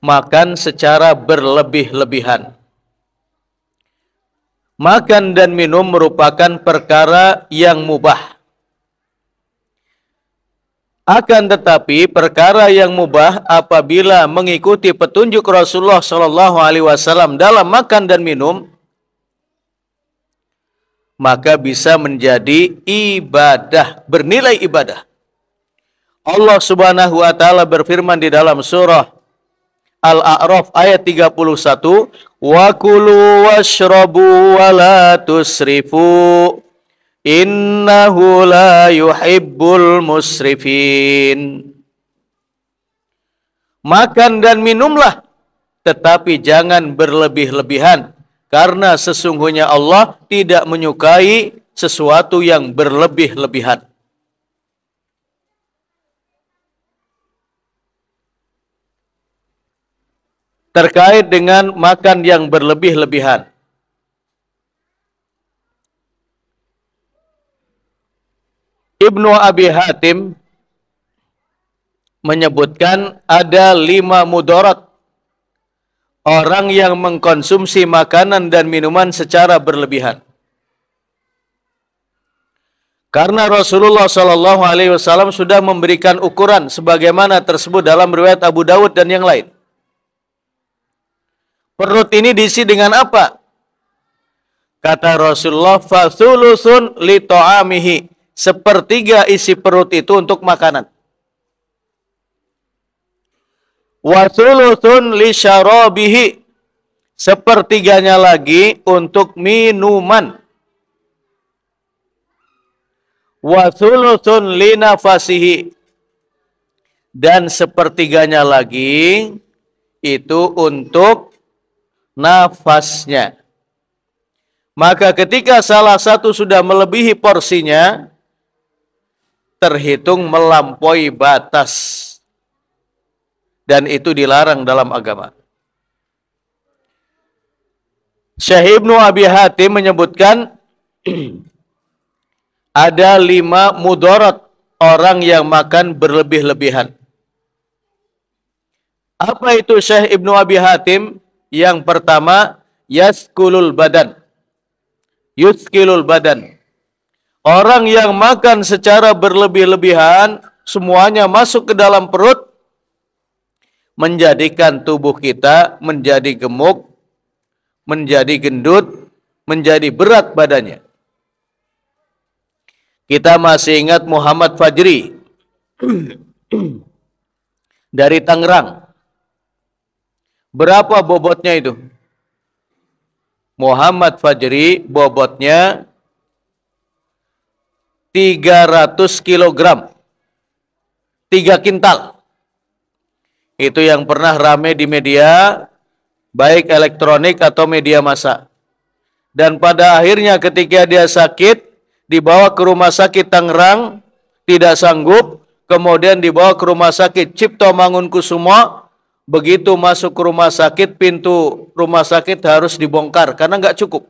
makan secara berlebih-lebihan. Makan dan minum merupakan perkara yang mubah. Akan tetapi perkara yang mubah apabila mengikuti petunjuk Rasulullah SAW dalam makan dan minum, maka bisa menjadi ibadah, bernilai ibadah. Allah Subhanahu wa taala berfirman di dalam surah Al-A'raf ayat 31, "Wa kulu washrabu wa la tusrifu, innahu la yuhibbul musrifin." Makan dan minumlah, tetapi jangan berlebih-lebihan, karena sesungguhnya Allah tidak menyukai sesuatu yang berlebih-lebihan. Terkait dengan makan yang berlebih-lebihan, Ibnu Abi Hatim menyebutkan ada 5 mudarat orang yang mengkonsumsi makanan dan minuman secara berlebihan. Karena Rasulullah SAW sudah memberikan ukuran sebagaimana tersebut dalam riwayat Abu Dawud dan yang lain. Perut ini diisi dengan apa? Kata Rasulullah, "Fathulusun li ta'amihi." Sepertiga isi perut itu untuk makanan. Wa thulusun li syarabihi. Sepertiganya lagi untuk minuman. Wa thulusun li nafasihi. Dan sepertiganya lagi itu untuk nafasnya. Maka ketika salah satu sudah melebihi porsinya, terhitung melampaui batas. Dan itu dilarang dalam agama. Syekh Ibnu Abi Hatim menyebutkan ada 5 mudarat orang yang makan berlebih-lebihan. Apa itu Syekh Ibnu Abi Hatim? Yang pertama, yaskilul badan. Orang yang makan secara berlebih-lebihan, semuanya masuk ke dalam perut, menjadikan tubuh kita menjadi gemuk, menjadi gendut, menjadi berat badannya. Kita masih ingat Muhammad Fajri dari Tangerang. Berapa bobotnya itu? Muhammad Fajri bobotnya 300 kilogram. 3 kintal. Itu yang pernah rame di media, baik elektronik atau media massa. Dan pada akhirnya ketika dia sakit, dibawa ke rumah sakit Tangerang, tidak sanggup, kemudian dibawa ke rumah sakit Cipto Mangunkusumo. Begitu masuk ke rumah sakit, pintu rumah sakit harus dibongkar karena nggak cukup.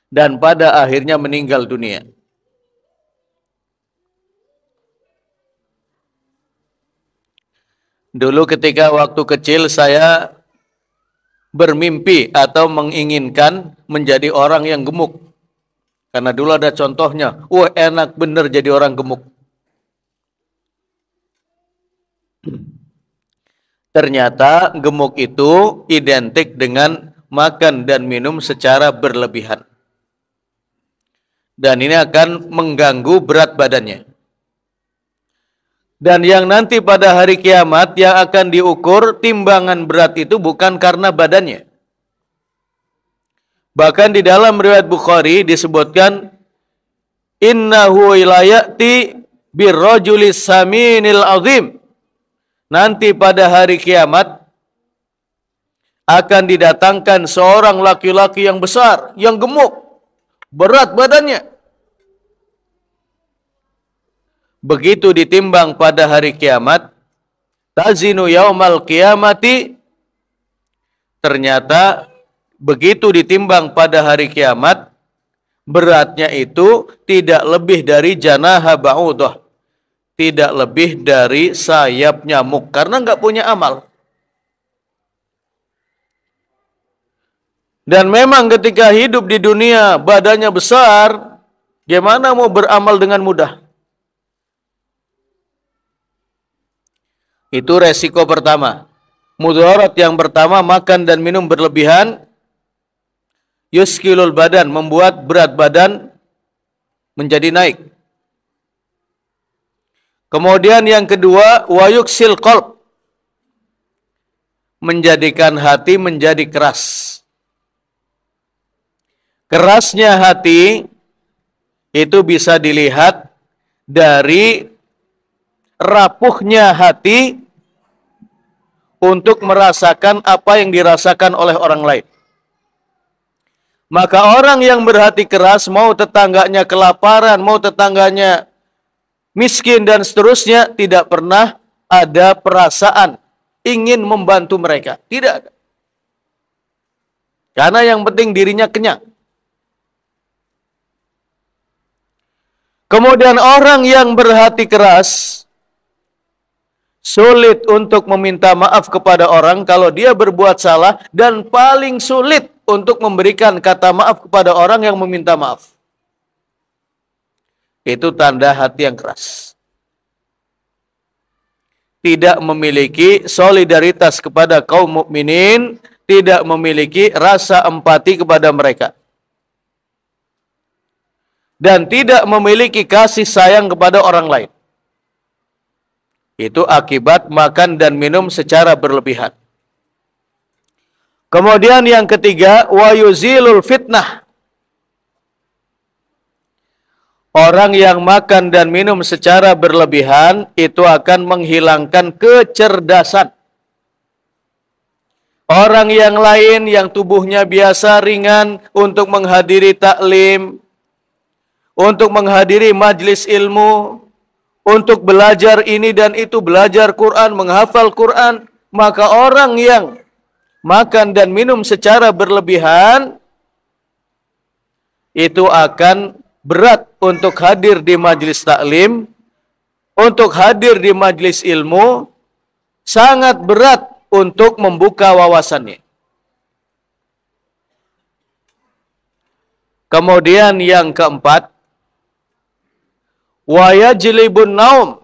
Dan pada akhirnya meninggal dunia. Dulu ketika waktu kecil saya bermimpi atau menginginkan menjadi orang yang gemuk. Karena dulu ada contohnya, wah enak bener jadi orang gemuk. Ternyata gemuk itu identik dengan makan dan minum secara berlebihan. Dan ini akan mengganggu berat badannya. Dan yang nanti pada hari kiamat yang akan diukur timbangan berat itu bukan karena badannya. Bahkan di dalam riwayat Bukhari disebutkan, innahu ilayati birrajulis saminil azim. Nanti pada hari kiamat akan didatangkan seorang laki-laki yang besar, yang gemuk, berat badannya. Begitu ditimbang pada hari kiamat, tazinu yaumal qiyamati, ternyata begitu ditimbang pada hari kiamat, beratnya itu tidak lebih dari janaha ba'udah, tidak lebih dari sayap nyamuk karena nggak punya amal. Dan memang ketika hidup di dunia badannya besar, gimana mau beramal dengan mudah? Itu resiko pertama. Mudarat yang pertama, makan dan minum berlebihan, yuskilul badan, membuat berat badan menjadi naik. Kemudian yang kedua, wayuksil qalb, menjadikan hati menjadi keras. Kerasnya hati itu bisa dilihat dari rapuhnya hati untuk merasakan apa yang dirasakan oleh orang lain. Maka orang yang berhati keras, mau tetangganya kelaparan, mau tetangganya miskin dan seterusnya, tidak pernah ada perasaan ingin membantu mereka. Tidak ada. Karena yang penting dirinya kenyang. Kemudian orang yang berhati keras, sulit untuk meminta maaf kepada orang kalau dia berbuat salah, dan paling sulit untuk memberikan kata maaf kepada orang yang meminta maaf. Itu tanda hati yang keras. Tidak memiliki solidaritas kepada kaum mukminin, tidak memiliki rasa empati kepada mereka, dan tidak memiliki kasih sayang kepada orang lain. Itu akibat makan dan minum secara berlebihan. Kemudian yang ketiga, wa yuzilul fitnah. Orang yang makan dan minum secara berlebihan itu akan menghilangkan kecerdasan. Orang yang lain yang tubuhnya biasa ringan untuk menghadiri taklim, untuk menghadiri majlis ilmu, untuk belajar ini dan itu, belajar Quran, menghafal Quran, maka orang yang makan dan minum secara berlebihan itu akan berat untuk hadir di majlis taklim, untuk hadir di majlis ilmu, sangat berat untuk membuka wawasannya. Kemudian yang keempat, wa yajlibun naum.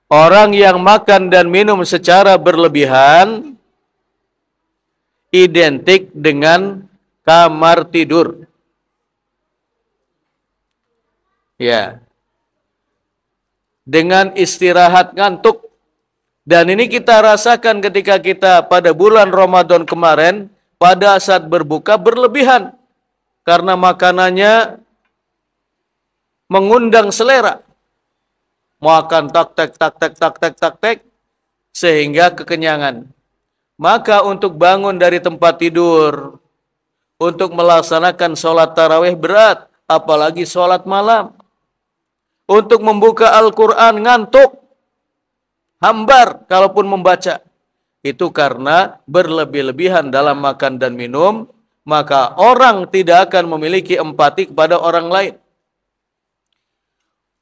Orang yang makan dan minum secara berlebihan identik dengan kamar tidur. Ya. Dengan istirahat ngantuk. Dan ini kita rasakan ketika kita pada bulan Ramadan kemarin, pada saat berbuka berlebihan. Karena makanannya mengundang selera. Makan tak-tek, sehingga kekenyangan. Maka untuk bangun dari tempat tidur, untuk melaksanakan sholat tarawih berat, apalagi sholat malam. Untuk membuka Al-Quran ngantuk, hambar kalaupun membaca. Itu karena berlebih-lebihan dalam makan dan minum, maka orang tidak akan memiliki empati kepada orang lain.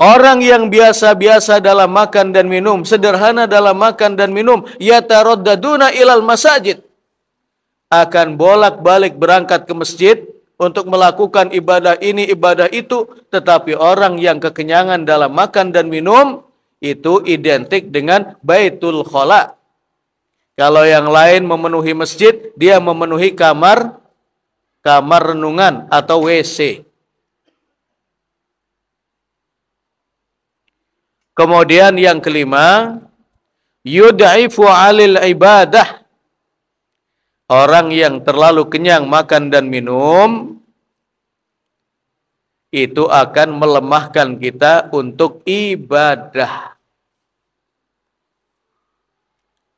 Orang yang biasa-biasa dalam makan dan minum, sederhana dalam makan dan minum, yataraddaduna ilal masajid, akan bolak-balik berangkat ke masjid untuk melakukan ibadah ini, ibadah itu. Tetapi orang yang kekenyangan dalam makan dan minum, itu identik dengan baitul khala. Kalau yang lain memenuhi masjid, dia memenuhi kamar renungan atau WC. Kemudian yang kelima, yud'ifu 'alil ibadah. Orang yang terlalu kenyang makan dan minum itu akan melemahkan kita untuk ibadah.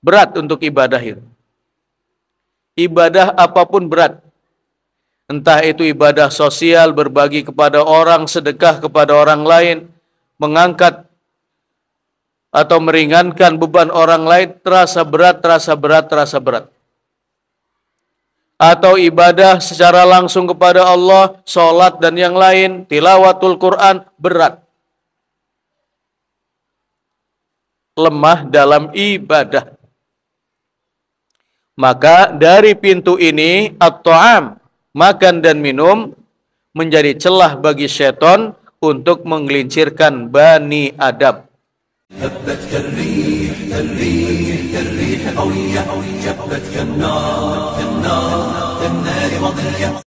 Berat untuk ibadah itu. Ibadah apapun berat. Entah itu ibadah sosial, berbagi kepada orang, sedekah kepada orang lain, mengangkat atau meringankan beban orang lain, terasa berat, terasa berat, terasa berat. Atau ibadah secara langsung kepada Allah, sholat dan yang lain, tilawatul Quran, berat. lemah dalam ibadah. Maka dari pintu ini at-ta'am, makan dan minum, menjadi celah bagi syaitan untuk menggelincirkan Bani Adam.